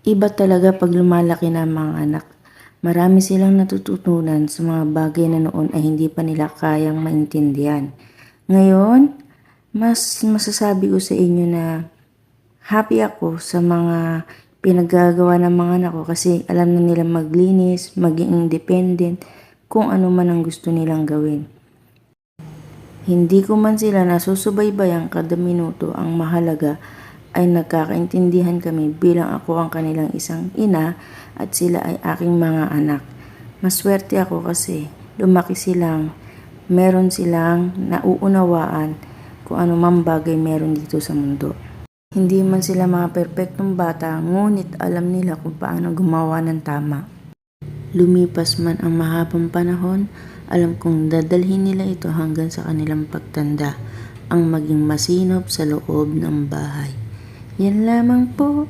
Iba talaga pag lumalaki na ang mga anak. Marami silang natututunan sa mga bagay na noon ay hindi pa nila kayang maintindihan. Ngayon, mas masasabi ko sa inyo na happy ako sa mga pinaggagawa ng mga anak ko kasi alam na nila maglinis, maging independent, kung ano man ang gusto nilang gawin. Hindi ko man sila nasusubaybayan kada minuto, ang mahalaga ay nagkakaintindihan kami bilang ako ang kanilang isang ina at sila ay aking mga anak. Maswerte ako kasi lumaki silang meron silang nauunawaan kung ano mang bagay meron dito sa mundo. Hindi man sila mga perpektong bata, ngunit alam nila kung paano gumawa ng tama. Lumipas man ang mahabang panahon, alam kong dadalhin nila ito hanggang sa kanilang pagtanda, ang maging masinop sa loob ng bahay. Yan lamang po.